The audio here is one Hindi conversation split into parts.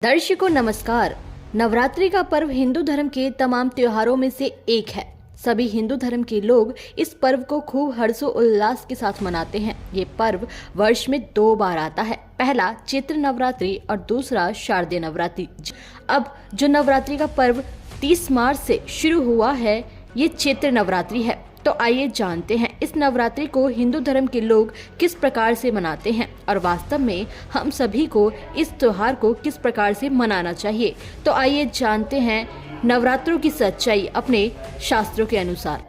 दर्शकों नमस्कार। नवरात्रि का पर्व हिंदू धर्म के तमाम त्योहारों में से एक है। सभी हिंदू धर्म के लोग इस पर्व को खूब हर्षोल्लास के साथ मनाते हैं। ये पर्व वर्ष में 2 बार आता है, पहला चैत्र नवरात्रि और दूसरा शारदीय नवरात्रि। अब जो नवरात्रि का पर्व 30 मार्च से शुरू हुआ है, ये चैत्र नवरात्रि है। तो आइए जानते हैं इस नवरात्रि को हिंदू धर्म के लोग किस प्रकार से मनाते हैं और वास्तव में हम सभी को इस त्योहार को किस प्रकार से मनाना चाहिए। तो आइए जानते हैं नवरात्रों की सच्चाई अपने शास्त्रों के अनुसार।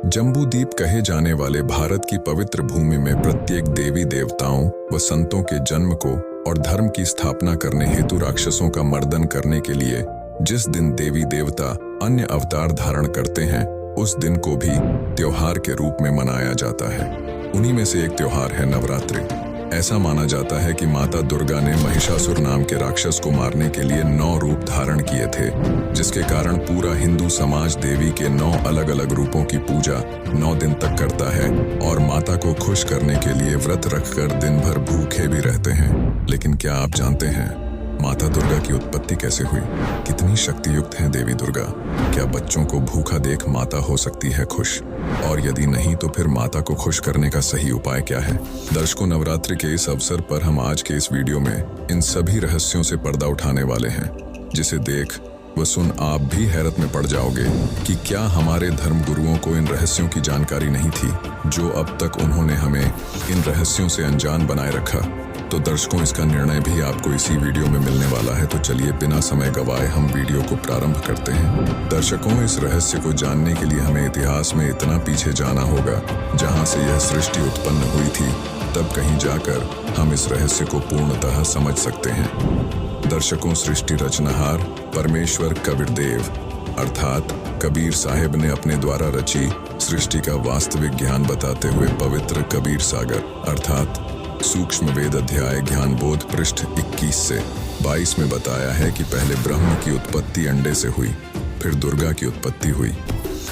जम्बूद्वीप कहे जाने वाले भारत की पवित्र भूमि में प्रत्येक देवी देवताओं व संतों के जन्म को और धर्म की स्थापना करने हेतु राक्षसों का मर्दन करने के लिए जिस दिन देवी देवता अन्य अवतार धारण करते हैं, उस दिन को भी त्योहार के रूप में मनाया जाता है। उन्हीं में से एक त्योहार है नवरात्रि। ऐसा माना जाता है कि माता दुर्गा ने महिषासुर नाम के राक्षस को मारने के लिए 9 रूप धारण किए थे, जिसके कारण पूरा हिंदू समाज देवी के 9 अलग अलग रूपों की पूजा 9 दिन तक करता है और माता को खुश करने के लिए व्रत रखकर दिन भर भूखे भी रहते हैं। लेकिन क्या आप जानते हैं माता दुर्गा की उत्पत्ति कैसे हुई? कितनी शक्ति युक्त है देवी दुर्गा? क्या बच्चों को भूखा देख माता हो सकती है खुश? और यदि नहीं तो फिर माता को खुश करने का सही उपाय क्या है? दर्शकों, नवरात्रि के इस अवसर पर हम आज के इस वीडियो में इन सभी रहस्यों से पर्दा उठाने वाले हैं, जिसे देख व सुन आप भी हैरत में पड़ जाओगे कि क्या हमारे धर्म गुरुओं को इन रहस्यों की जानकारी नहीं थी, जो अब तक उन्होंने हमें इन रहस्यों से अनजान बनाए रखा। तो दर्शकों, इसका निर्णय भी आपको इसी वीडियो में मिलने वाला है। तो चलिए बिना समय गवाए हम वीडियो को प्रारंभ करते हैं। दर्शकों, इस रहस्य को जानने के लिए हमें इतिहास में इतना पीछे जाना होगा, जहां से यह सृष्टि उत्पन्न हुई थी, तब कहीं जाकर हम इस रहस्य को पूर्णतः समझ सकते हैं। दर्शकों, सृष्टि रचनहार परमेश्वर कबीर देव अर्थात कबीर साहिब ने अपने द्वारा रची सृष्टि का वास्तविक ज्ञान बताते हुए पवित्र कबीर सागर अर्थात सूक्ष्म वेद अध्याय ज्ञान बोध पृष्ठ 21 से 22 में बताया है कि पहले ब्रह्म की उत्पत्ति अंडे से हुई, फिर दुर्गा की उत्पत्ति हुई।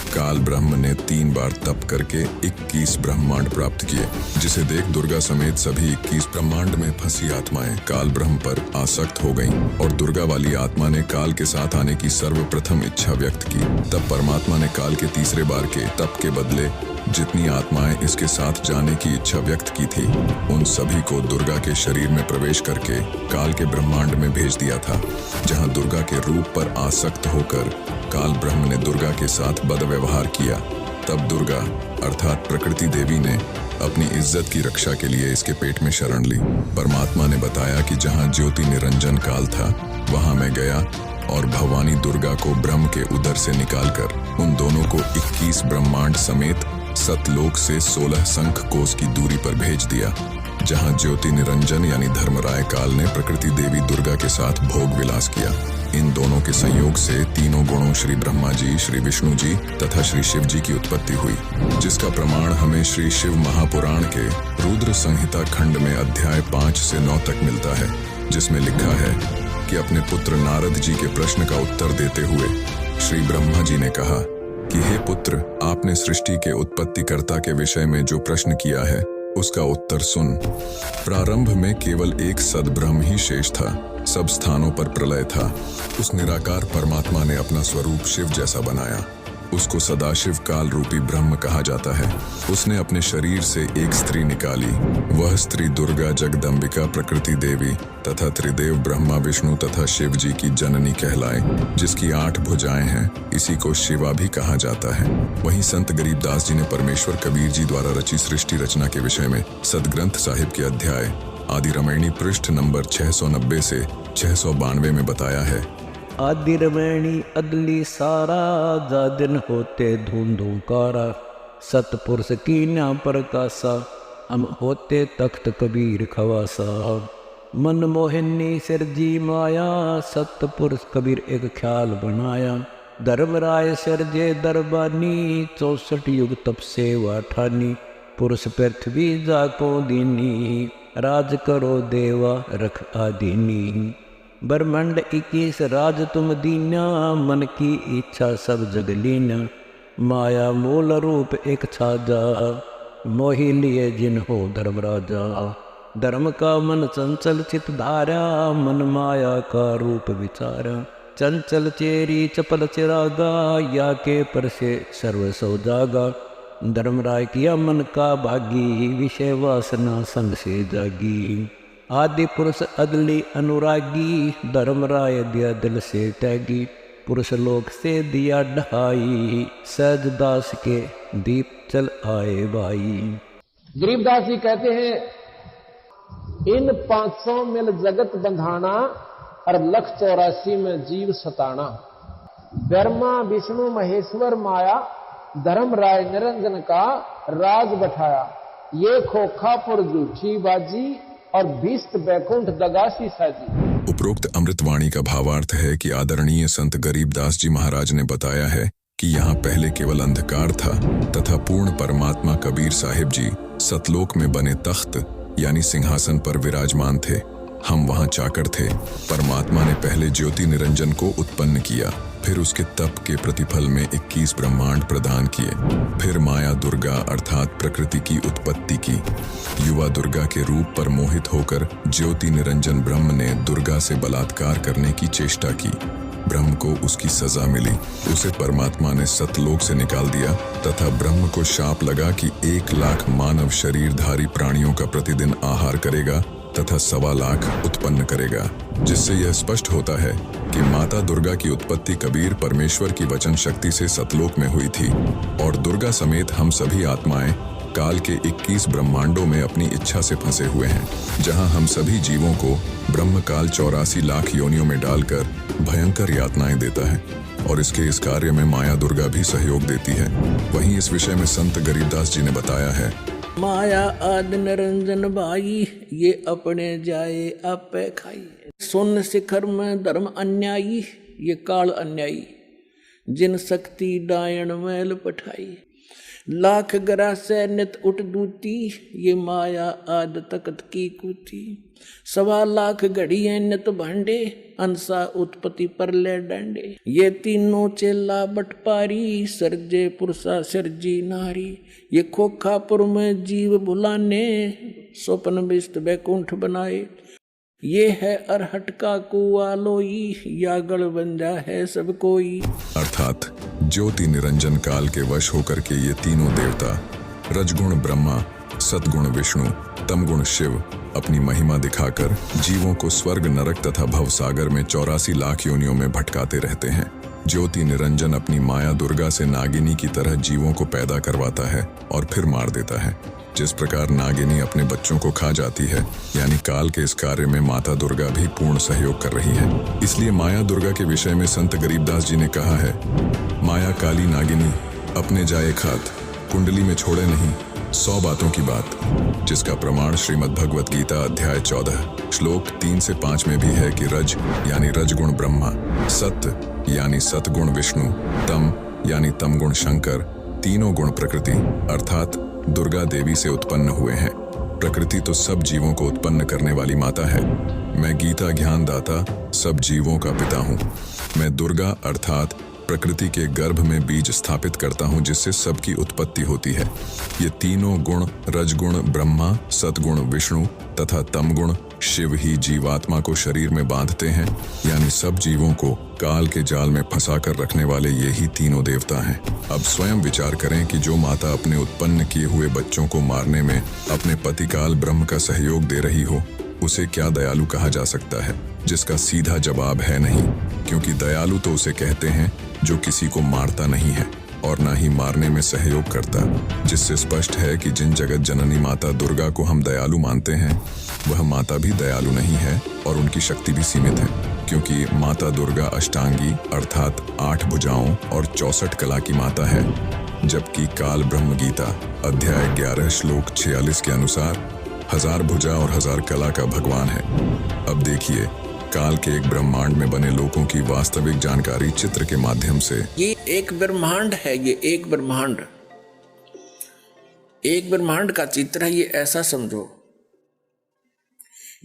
काल ब्रह्म ने 3 बार तप करके 21 ब्रह्मांड प्राप्त किए, जिसे देख दुर्गा समेत सभी 21 ब्रह्मांड में फंसी आत्माएं काल ब्रह्म पर आसक्त हो गईं और दुर्गा वाली आत्मा ने काल के साथ आने की सर्वप्रथम इच्छा व्यक्त की। तब परमात्मा ने काल के तीसरे बार के तप के बदले जितनी आत्माएं इसके साथ जाने की इच्छा व्यक्त की थी, उन सभी को दुर्गा के शरीर में प्रवेश करके काल के ब्रह्मांड में भेज दिया था, जहां दुर्गा के रूप पर आसक्त होकर काल ब्रह्म ने दुर्गा के साथ बदव्यवहार किया। तब दुर्गा अर्थात प्रकृति देवी ने अपनी इज्जत की रक्षा के लिए इसके पेट में शरण ली। परमात्मा ने बताया कि जहां ज्योति निरंजन काल था, वहां मैं गया और भवानी दुर्गा को ब्रह्म के उदर से निकालकर उन दोनों को 21 ब्रह्मांड समेत सतलोक से 16 शंख कोस की दूरी पर भेज दिया, जहां ज्योति निरंजन यानी धर्मराय काल ने प्रकृति देवी दुर्गा के साथ भोग विलास किया। इन दोनों के संयोग से तीनों गुणों श्री ब्रह्मा जी, श्री विष्णु जी तथा श्री शिव जी की उत्पत्ति हुई, जिसका प्रमाण हमें श्री शिव महापुराण के रुद्र संहिता खंड में अध्याय 5 से 9 तक मिलता है, जिसमें लिखा है कि अपने पुत्र नारद जी के प्रश्न का उत्तर देते हुए श्री ब्रह्मा जी ने कहा कि हे पुत्र, आपने सृष्टि के उत्पत्तिकर्ता के विषय में जो प्रश्न किया है, उसका उत्तर सुन। प्रारंभ में केवल एक सद्ब्रह्म ही शेष था, सब स्थानों पर प्रलय था। उस निराकार परमात्मा ने अपना स्वरूप शिव जैसा बनाया, उसको सदाशिव काल रूपी ब्रह्म कहा जाता है। उसने अपने शरीर से एक स्त्री निकाली, वह स्त्री दुर्गा जगदम्बिका प्रकृति देवी तथा त्रिदेव ब्रह्मा विष्णु तथा शिव जी की जननी कहलाए, जिसकी 8 भुजाएं हैं। इसी को शिवा भी कहा जाता है। वहीं संत गरीबदास जी ने परमेश्वर कबीर जी द्वारा रची सृष्टि रचना के विषय में सदग्रंथ साहिब के अध्याय आदि रामायणी पृष्ठ नंबर 690 से 692 में बताया है। आदि रमैणी अदली सारा, जा दिन होते धूंधू कारा, सतपुरुष की न्या प्रकाशा, हम होते तख्त कबीर खवासा। मन मोहिनी सिरजी माया, सतपुरुष कबीर एक ख्याल बनाया। धर्मराय सिरजे दरबानी, 64 युग तप सेवा ठानी। पुरुष पृथ्वी जाको दीनी, राज करो देवा रख आदीनी। ब्रह्मंड 21 राज तुम दीना, मन की इच्छा सब जग लीना। माया मूल रूप एक छाजा, मोहि लिए जिन हो धर्मराजा। धर्म का मन चंचल चित धारा, मन माया का रूप विचारा। चंचल चेरी चपल चिरागा, या के पर से सर्व सौ जागा। धर्मराय किया मन का भागी, विषय वासना संग से जागी। आदि पुरुष अदली अनुरागी, धर्मराय दिया दिल से त्यागी। पुरुष लोक से दिया ढहाई, सहज दास के दीप चल आए भाई। गरीबदास जी कहते हैं इन 500 मिल जगत बंधाना, और 184 में जीव सताना। ब्रह्मा विष्णु महेश्वर माया, धर्मराय निरंजन का राज बैठाया। ये खोखापुर झूठी बाजी, और भीष्ट बैकुंठ दगासी साजी। उपरोक्त अमृतवाणी का भावार्थ है कि आदरणीय संत गरीबदास जी महाराज ने बताया है कि यहाँ पहले केवल अंधकार था तथा पूर्ण परमात्मा कबीर साहिब जी सतलोक में बने तख्त यानी सिंहासन पर विराजमान थे। हम वहाँ चाकर थे। परमात्मा ने पहले ज्योति निरंजन को उत्पन्न किया, फिर उसके तप के प्रतिफल में 21 ब्रह्मांड प्रदान किए, फिर माया दुर्गा अर्थात प्रकृति की उत्पत्ति की। युवा दुर्गा के रूप पर मोहित होकर ज्योति निरंजन ब्रह्म ने दुर्गा से बलात्कार करने की चेष्टा की। ब्रह्म को उसकी सजा मिली। उसे परमात्मा ने सतलोक से निकाल दिया तथा ब्रह्म को शाप लगा कि 1 लाख मानव शरीरधारी प्राणियों का प्रतिदिन आहार करेगा तथा 1.25 लाख उत्पन्न करेगा, जिससे यह स्पष्ट होता है कि माता दुर्गा की उत्पत्ति कबीर परमेश्वर की वचन शक्ति से सतलोक में हुई थी और दुर्गा समेत हम सभी आत्माएं काल के 21 ब्रह्मांडों में अपनी इच्छा से फंसे हुए हैं, जहां हम सभी जीवों को ब्रह्म काल 84 लाख योनियों में डालकर भयंकर यातनाएं देता है और इस कार्य में माया दुर्गा भी सहयोग देती है। वहीं इस विषय में संत गरीबदास जी ने बताया है, माया आदि निरंजन भाई, ये अपने जाए आपे खाई। सुन शिखर में धर्म अन्यायी, ये काल अन्यायी। जिन शक्ति डायन मैल पठाई, लाख ग्रह से नित उठ दूती, ये माया आद तकत की कूती। 1.25 लाख घड़िए नित भांडे, अंसा उत्पत्ति पर ले डंडे। ये तीनों चेला बटपारी, सरजे पुरुषा सरजी नारी। ये खोखापुर में जीव बुलाने, स्वप्न विष्ट बैकुंठ बनाए। ये है अरहट का कुआ लोई, या गढ़ बंजा है सब कोई। अर्थात ज्योति निरंजन काल के वश होकर के ये तीनों देवता रजगुण ब्रह्मा, सतगुण विष्णु, तमगुण शिव अपनी महिमा दिखाकर जीवों को स्वर्ग नरक तथा भवसागर में 84 लाख योनियों में भटकाते रहते हैं। ज्योति निरंजन अपनी माया दुर्गा से नागिनी की तरह जीवों को पैदा करवाता है और फिर मार देता है। जिस प्रकार नागिनी अपने बच्चों को खा जाती है, यानी काल के इस कार्य में माता दुर्गा भी पूर्ण सहयोग कर रही है। इसलिए माया दुर्गा के विषय में संत गरीबदास जी ने कहा है, माया काली नागिनी अपने जाए खात, कुंडली में छोड़े नहीं 100 बातों की बात। जिसका प्रमाण श्रीमद् भगवत गीता अध्याय 14 श्लोक 3 से 5 में भी है कि रज यानी रजगुण ब्रह्मा, सत्य यानी सतगुण विष्णु, तम यानी तमगुण शंकर, तीनों गुण प्रकृति अर्थात दुर्गा देवी से उत्पन्न हुए हैं। प्रकृति तो सब जीवों को उत्पन्न करने वाली माता है। मैं गीता ज्ञान दाता सब जीवों का पिता हूँ। मैं दुर्गा अर्थात प्रकृति के गर्भ में बीज स्थापित करता हूँ, जिससे सबकी उत्पत्ति होती है। ये तीनों गुण रजगुण ब्रह्मा, सतगुण विष्णु तथा तमगुण शिव ही जीवात्मा को शरीर में बांधते हैं, यानी सब जीवों को काल के जाल में फंसा कर रखने वाले यही तीनों देवता हैं। अब स्वयं विचार करें कि जो माता अपने उत्पन्न किए हुए बच्चों को मारने में अपने पति काल ब्रह्म का सहयोग दे रही हो, उसे क्या दयालु कहा जा सकता है? जिसका सीधा जवाब है नहीं, क्योंकि दयालु तो उसे कहते हैं जो किसी को मारता नहीं है और ना ही मारने में सहयोग करता। जिससे स्पष्ट है कि जिन जगत जननी माता दुर्गा को हम दयालु मानते हैं, वह माता भी दयालु नहीं है और उनकी शक्ति भी सीमित है, क्योंकि माता दुर्गा अष्टांगी अर्थात 8 भुजाओं और 64 कला की माता है। जबकि काल ब्रह्म गीता अध्याय 11 श्लोक 46 के अनुसार 1000 भुजा और 1000 कला का भगवान है। अब देखिए, काल के एक ब्रह्मांड में बने लोगों की वास्तविक जानकारी चित्र के माध्यम से। ये एक ब्रह्मांड है, ये एक ब्रह्मांड का चित्र है। ये ऐसा समझो,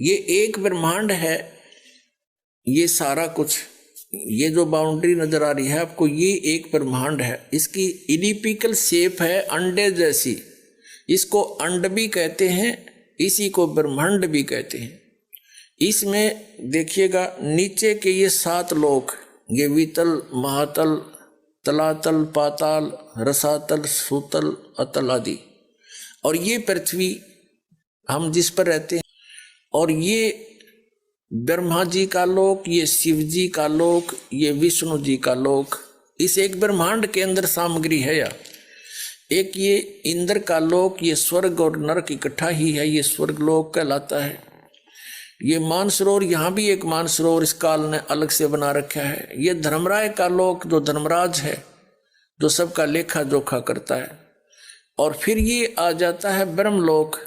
ये एक ब्रह्मांड है। ये सारा कुछ, ये जो बाउंड्री नजर आ रही है आपको, ये एक ब्रह्मांड है। इसकी इलिप्टिकल शेप है अंडे जैसी। इसको अंड भी कहते हैं इसी को ब्रह्मांड भी कहते हैं। इसमें देखिएगा नीचे के ये 7 लोक, ये वितल, महातल, तलातल, पाताल, रसातल, सूतल, अतल आदि, और ये पृथ्वी हम जिस पर रहते हैं, और ये ब्रह्मा जी का लोक, ये शिव जी का लोक, ये विष्णु जी का लोक। इस एक ब्रह्मांड के अंदर सामग्री है। या एक ये इंद्र का लोक, ये स्वर्ग और नरक इकट्ठा ही है, ये स्वर्ग लोक कहलाता है। ये मानसरोवर, यहाँ भी एक मानसरोवर इस काल ने अलग से बना रखा है। ये धर्मराय का लोक, जो धर्मराज है, जो सबका लेखा जोखा करता है। और फिर ये आ जाता है ब्रह्मलोक।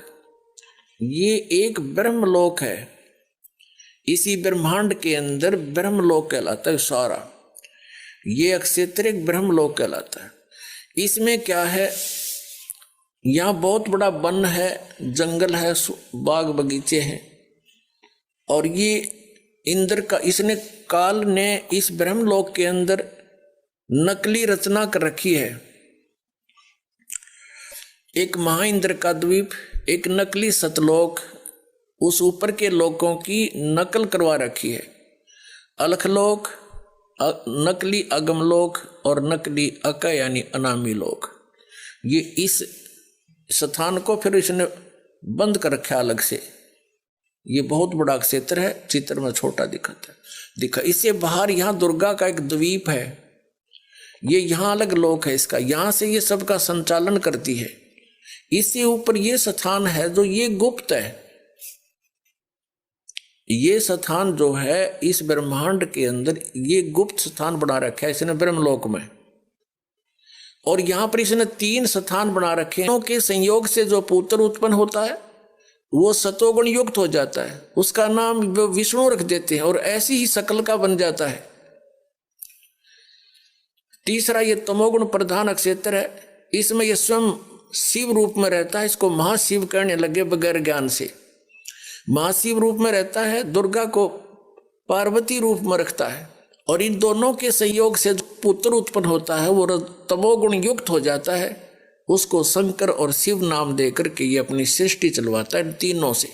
ये एक ब्रह्मलोक है, इसी ब्रह्मांड के अंदर ब्रह्मलोक कहलाता है सारा। ये अक्षेत्र एक ब्रह्मलोक कहलाता है। इसमें क्या है, यहाँ बहुत बड़ा वन है, जंगल है, बाग बगीचे हैं। और ये इंद्र का, इसने काल ने इस ब्रह्मलोक के अंदर नकली रचना कर रखी है। एक महाइंद्र का द्वीप, एक नकली सतलोक, उस ऊपर के लोकों की नकल करवा रखी है। अलखलोक, नकली अगमलोक और नकली अक यानी अनामी लोक। ये इस स्थान को फिर इसने बंद कर रखा अलग से। ये बहुत बड़ा क्षेत्र है, चित्र में छोटा दिखा। इससे बाहर यहाँ दुर्गा का एक द्वीप है, ये यहाँ अलग लोक है इसका, यहाँ से ये सबका संचालन करती है। इससे ऊपर ये स्थान है जो ये गुप्त है। ये स्थान जो है इस ब्रह्मांड के अंदर ये गुप्त स्थान बना रखा है इसने ब्रह्मलोक में। और यहां पर इसने 3 स्थान बना रखे हैं के संयोग से जो पुत्र उत्पन्न होता है वो सतोगुण युक्त हो जाता है, उसका नाम विष्णु रख देते हैं और ऐसी ही शकल का बन जाता है। तीसरा ये तमोगुण प्रधान क्षेत्र है, इसमें ये स्वयं शिव रूप में रहता है। इसको महाशिव कहने लगे बगैर ज्ञान से। महाशिव रूप में रहता है, दुर्गा को पार्वती रूप में रखता है। और इन दोनों के संयोग से जो पुत्र उत्पन्न होता है वो तमोगुण युक्त हो जाता है। उसको शंकर और शिव नाम दे करके ये अपनी सृष्टि चलवाता है तीनों से।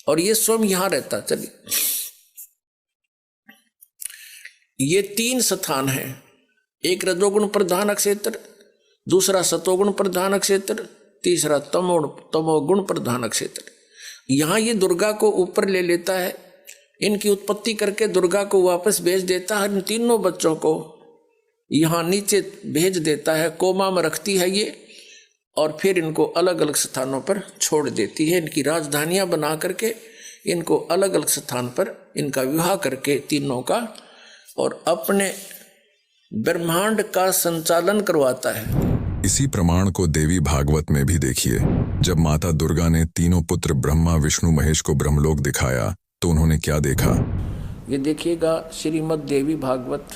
और ये स्वयं यहां रहता। चलिए, ये 3 स्थान है, एक रजोगुण प्रधान क्षेत्र, दूसरा सतोगुण प्रधान क्षेत्र, तीसरा तमोगुण प्रधान क्षेत्र। यहाँ ये दुर्गा को ऊपर ले लेता है, इनकी उत्पत्ति करके दुर्गा को वापस भेज देता है। इन तीनों बच्चों को यहाँ नीचे भेज देता है, कोमा में रखती है ये, और फिर इनको अलग अलग स्थानों पर छोड़ देती है। इनकी राजधानियां बना करके इनको अलग अलग स्थान पर इनका विवाह करके तीनों का, और अपने ब्रह्मांड का संचालन करवाता है। इसी प्रमाण को देवी भागवत में भी देखिए। जब माता दुर्गा ने तीनों पुत्र ब्रह्मा, विष्णु, महेश को ब्रह्मलोक दिखाया तो उन्होंने क्या देखा? ये देखिएगा, श्रीमद् देवी भागवत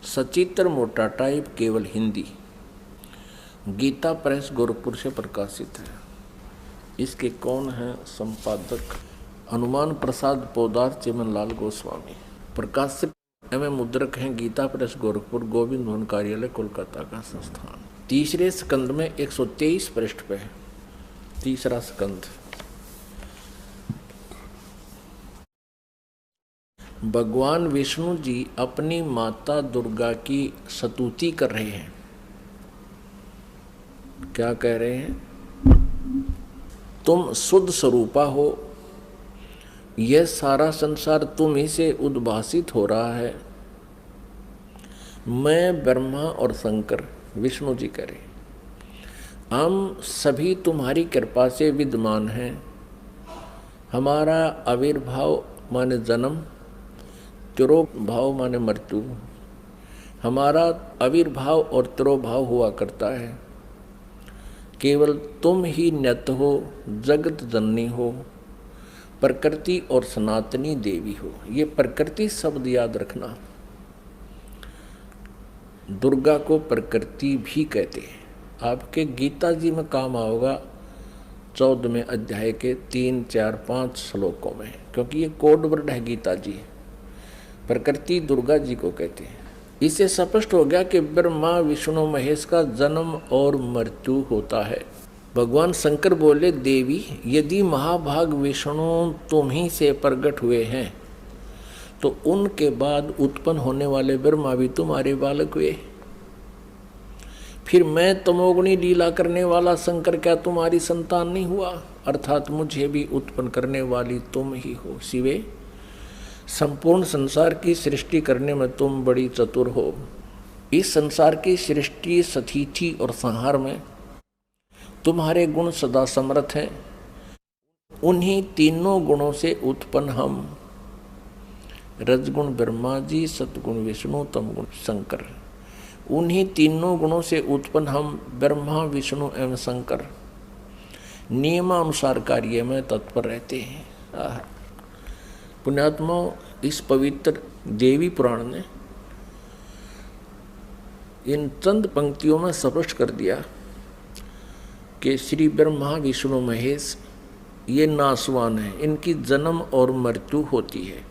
सचित्र मोटा टाइप, केवल हिंदी, गीता प्रेस गोरखपुर से प्रकाशित है। इसके कौन है संपादक? हनुमान प्रसाद पोदार, चिमनलाल गोस्वामी। प्रकाशित एवं मुद्रक हैं गीता प्रेस गोरखपुर, गोविंद भवन कार्यालय, कोलकाता का संस्थान। तीसरे स्कंद में 123 पृष्ठ पे है, तीसरा स्कंद। भगवान विष्णु जी अपनी माता दुर्गा की स्तुति कर रहे हैं। क्या कह रहे हैं? तुम शुद्ध स्वरूपा हो, यह सारा संसार तुम ही से उद्भासित हो रहा है। मैं, ब्रह्मा और शंकर, विष्णु जी कह रहे, हम सभी तुम्हारी कृपा से विद्यमान हैं। हमारा आविर्भाव माने जन्म, तिरोभाव माने मृत्यु, हमारा आविर्भाव और तिरोभाव हुआ करता है। केवल तुम ही नित्य हो, जगत जननी हो, प्रकृति और सनातनी देवी हो। ये प्रकृति शब्द याद रखना। दुर्गा को प्रकृति भी कहते हैं। आपके गीता जी में काम आओगा 14वें अध्याय के 3, 4, 5 श्लोकों में, क्योंकि ये कोड वर्ड है गीता जी। प्रकृति दुर्गा जी को कहते हैं। इससे स्पष्ट हो गया कि ब्रह्मा, विष्णु, महेश का जन्म और मृत्यु होता है। भगवान शंकर बोले, देवी यदि महाभाग विष्णु तुम ही से प्रकट हुए हैं तो उनके बाद उत्पन्न होने वाले ब्रह्मा भी तुम्हारे बालक हुए। फिर मैं तमोगुणी लीला करने वाला शंकर क्या तुम्हारी संतान नहीं हुआ? अर्थात मुझे भी उत्पन्न करने वाली तुम ही हो शिवे। संपूर्ण संसार की सृष्टि करने में तुम बड़ी चतुर हो। इस संसार की सृष्टि, स्थिति और संहार में तुम्हारे गुण सदा समर्थ हैं। उन्हीं तीनों गुणों से उत्पन्न हम, रजगुण ब्रह्मा जी, सतगुण विष्णु, तमगुण शंकर, उन्हीं तीनों गुणों से उत्पन्न हम ब्रह्मा, विष्णु एवं शंकर नियमानुसार कार्य में तत्पर रहते हैं। पुण्यात्मा, इस पवित्र देवी पुराण ने इन चंद पंक्तियों में स्पष्ट कर दिया कि श्री ब्रह्मा, विष्णु, महेश ये नासवान हैं, इनकी जन्म और मृत्यु होती है।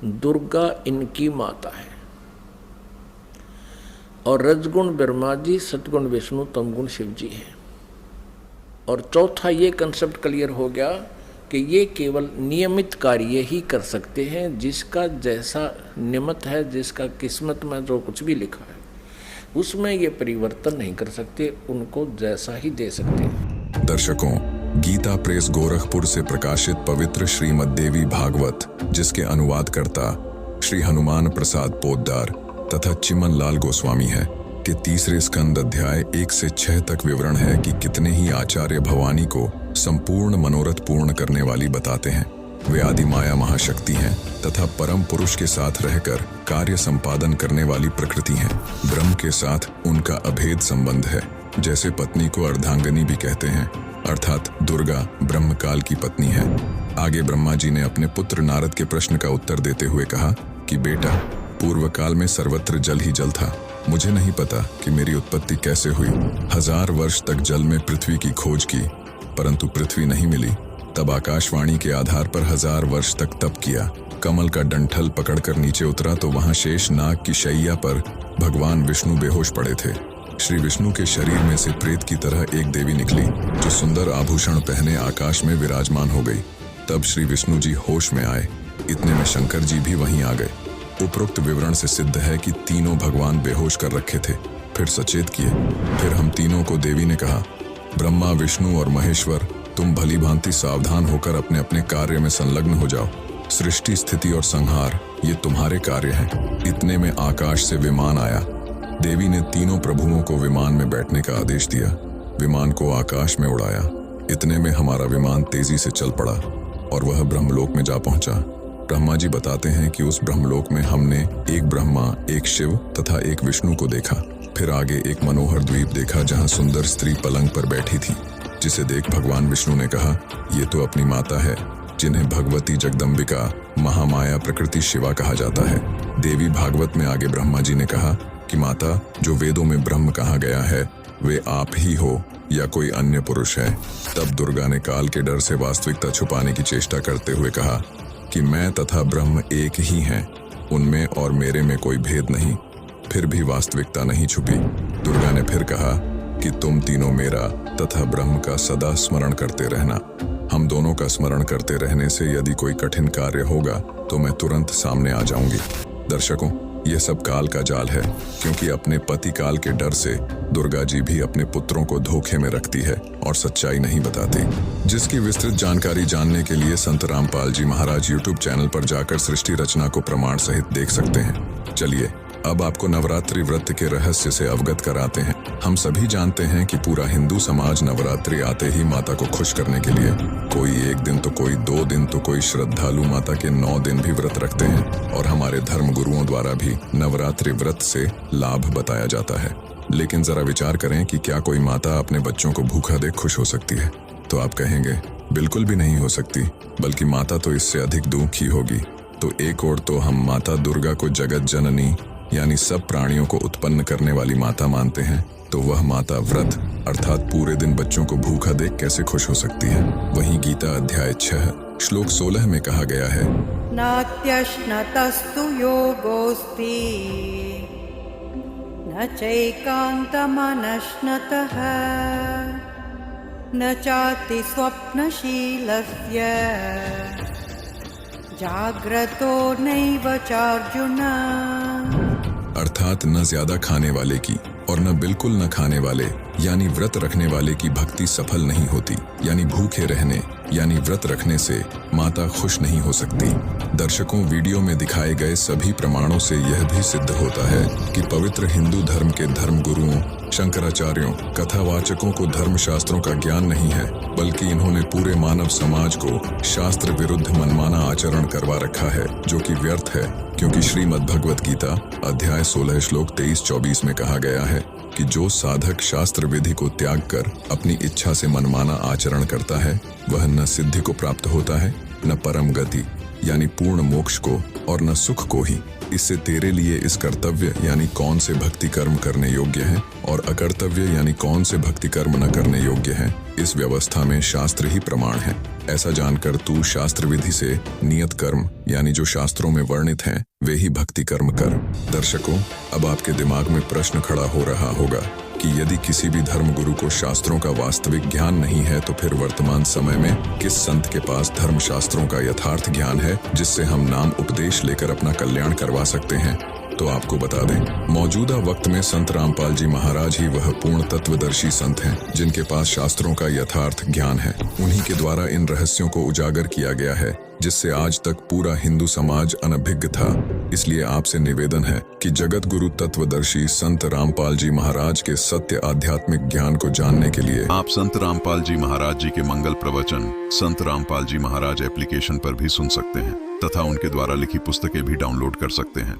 दुर्गा इनकी माता है और रजगुण ब्रह्मा जी, सतगुण विष्णु, तमगुण शिव जी है। और चौथा ये कंसेप्ट क्लियर हो गया कि ये केवल नियमित कार्य ही कर सकते हैं। जिसका जैसा नियमित है, जिसका किस्मत में जो कुछ भी लिखा है उसमें ये परिवर्तन नहीं कर सकते, उनको जैसा ही दे सकते हैं। दर्शकों, गीता प्रेस गोरखपुर से प्रकाशित पवित्र श्रीमद् देवी भागवत, जिसके अनुवादकर्ता श्री हनुमान प्रसाद पोद्दार तथा चिमन लाल गोस्वामी है, के तीसरे स्कंद अध्याय 1 से 6 तक विवरण है कि कितने ही आचार्य भवानी को संपूर्ण मनोरथ पूर्ण करने वाली बताते हैं। वे आदि माया महाशक्ति हैं तथा परम पुरुष के साथ रहकर कार्य संपादन करने वाली प्रकृति हैं। ब्रह्म के साथ उनका अभेद संबंध है। जैसे पत्नी को अर्धांगिनी भी कहते हैं, अर्थात दुर्गा ब्रह्म काल की पत्नी है। आगे ब्रह्मा जी ने अपने पुत्र नारद के प्रश्न का उत्तर देते हुए कहा कि बेटा, पूर्व काल में सर्वत्र जल ही जल था। मुझे नहीं पता कि मेरी उत्पत्ति कैसे हुई। 1000 वर्ष तक जल में पृथ्वी की खोज की, परंतु पृथ्वी नहीं मिली। तब आकाशवाणी के आधार पर 1000 वर्ष तक तप किया। कमल का डंठल पकड़कर नीचे उतरा तो वहां शेष नाग की शैया पर भगवान विष्णु बेहोश पड़े थे। श्री विष्णु के शरीर में से प्रेत की तरह एक देवी निकली, जो सुंदर आभूषण पहने आकाश में विराजमान हो गई। तब श्री विष्णु जी होश में आए। इतने में शंकर जी भी वहीं आ गए। उपरोक्त विवरण से सिद्ध है कि तीनों भगवान बेहोश कर रखे थे, फिर सचेत किए। फिर हम तीनों को देवी ने कहा, ब्रह्मा, विष्णु और महेश्वर, तुम भली भांति सावधान होकर अपने अपने कार्य में संलग्न हो जाओ। सृष्टि, स्थिति और संहार ये तुम्हारे कार्य हैं। इतने में आकाश से विमान आया। देवी ने तीनों प्रभुओं को विमान में बैठने का आदेश दिया। विमान को आकाश में उड़ाया। इतने में हमारा विमान तेजी से चल पड़ा और वह ब्रह्मलोक में जा पहुंचा। ब्रह्मा जी बताते हैं कि उस ब्रह्मलोक में हमने एक ब्रह्मा, एक शिव तथा एक विष्णु को देखा। फिर आगे एक मनोहर द्वीप देखा जहां सुंदर स्त्री पलंग पर बैठी थी, जिसे देख भगवान विष्णु ने कहा, ये तो अपनी माता है, जिन्हें भगवती जगदम्बिका महामाया प्रकृति शिवा कहा जाता है। देवी भागवत में आगे ब्रह्मा जी ने कहा कि माता, जो वेदों में ब्रह्म कहा गया है वे आप ही हो या कोई अन्य पुरुष है। तब दुर्गा ने काल के डर से वास्तविकता छुपाने की चेष्टा करते हुए कहा कि मैं तथा ब्रह्म एक ही हैं, उनमें और मेरे में कोई भेद नहीं। फिर भी वास्तविकता नहीं छुपी। दुर्गा ने फिर कहा कि तुम तीनों मेरा तथा ब्रह्म का सदा स्मरण करते रहना। हम दोनों का स्मरण करते रहने से यदि कोई कठिन कार्य होगा तो मैं तुरंत सामने आ जाऊंगी। दर्शकों, यह सब काल का जाल है, क्योंकि अपने पति काल के डर से दुर्गा जी भी अपने पुत्रों को धोखे में रखती है और सच्चाई नहीं बताती। जिसकी विस्तृत जानकारी जानने के लिए संत रामपाल जी महाराज यूट्यूब चैनल पर जाकर सृष्टि रचना को प्रमाण सहित देख सकते हैं। चलिए अब आपको नवरात्रि व्रत के रहस्य से अवगत कराते हैं। हम सभी जानते हैं कि पूरा हिंदू समाज नवरात्रि आते ही माता को खुश करने के लिए कोई 1 दिन तो कोई 2 दिन तो कोई श्रद्धालु माता के 9 दिन भी व्रत रखते हैं, और हमारे धर्म गुरुओं द्वारा भी नवरात्रि व्रत से लाभ बताया जाता है। लेकिन जरा विचार करें कि क्या कोई माता अपने बच्चों को भूखा देख खुश हो सकती है? तो आप कहेंगे बिल्कुल भी नहीं हो सकती, बल्कि माता तो इससे अधिक दुखी होगी। तो एक ओर तो हम माता दुर्गा को जगत जननी यानी सब प्राणियों को उत्पन्न करने वाली माता मानते हैं, तो वह माता व्रत अर्थात पूरे दिन बच्चों को भूखा देख कैसे खुश हो सकती है? वहीं गीता अध्याय 6 श्लोक 16 में कहा गया है, नात्यश्नतस्तु योगोऽस्ति न चैकान्तमनश्नतः न चाति स्वप्नशीलस्य जाग्रतो नैव चार्जुन। अर्थात न ज्यादा खाने वाले की और न बिल्कुल न खाने वाले यानी व्रत रखने वाले की भक्ति सफल नहीं होती, यानी भूखे रहने यानी व्रत रखने से माता खुश नहीं हो सकती। दर्शकों, वीडियो में दिखाए गए सभी प्रमाणों से यह भी सिद्ध होता है कि पवित्र हिंदू धर्म के धर्म गुरुओं, शंकराचार्यों, कथावाचकों को धर्म शास्त्रों का ज्ञान नहीं है, बल्कि इन्होंने पूरे मानव समाज को शास्त्र विरुद्ध मनमाना आचरण करवा रखा है, जो कि व्यर्थ है, क्योंकि श्रीमद् भगवत गीता अध्याय 16 श्लोक 23-24 में कहा गया है कि जो साधक शास्त्र विधि को त्याग कर अपनी इच्छा से मनमाना आचरण करता है, वह न सिद्धि को प्राप्त होता है, न परम गति यानी पूर्ण मोक्ष को, और न सुख को ही। इससे तेरे लिए इस कर्तव्य यानी कौन से भक्ति कर्म करने योग्य हैं और अकर्तव्य यानी कौन से भक्ति कर्म न करने योग्य हैं, इस व्यवस्था में शास्त्र ही प्रमाण है। ऐसा जानकर तू शास्त्र विधि से नियत कर्म यानी जो शास्त्रों में वर्णित हैं वे ही भक्ति कर्म कर। दर्शकों, अब आपके दिमाग में प्रश्न खड़ा हो रहा होगा कि यदि किसी भी धर्म गुरु को शास्त्रों का वास्तविक ज्ञान नहीं है, तो फिर वर्तमान समय में किस संत के पास धर्म शास्त्रों का यथार्थ ज्ञान है जिससे हम नाम उपदेश लेकर अपना कल्याण करवा सकते हैं? तो आपको बता दें, मौजूदा वक्त में संत रामपाल जी महाराज ही वह पूर्ण तत्वदर्शी संत हैं जिनके पास शास्त्रों का यथार्थ ज्ञान है। उन्हीं के द्वारा इन रहस्यों को उजागर किया गया है जिससे आज तक पूरा हिंदू समाज अनभिज्ञ था। इसलिए आपसे निवेदन है कि जगत गुरु तत्वदर्शी संत रामपाल जी महाराज के सत्य आध्यात्मिक ज्ञान को जानने के लिए आप संत रामपाल जी महाराज जी के मंगल प्रवचन संत रामपाल जी महाराज एप्लीकेशन पर भी सुन सकते हैं तथा उनके द्वारा लिखी पुस्तकें भी डाउनलोड कर सकते हैं।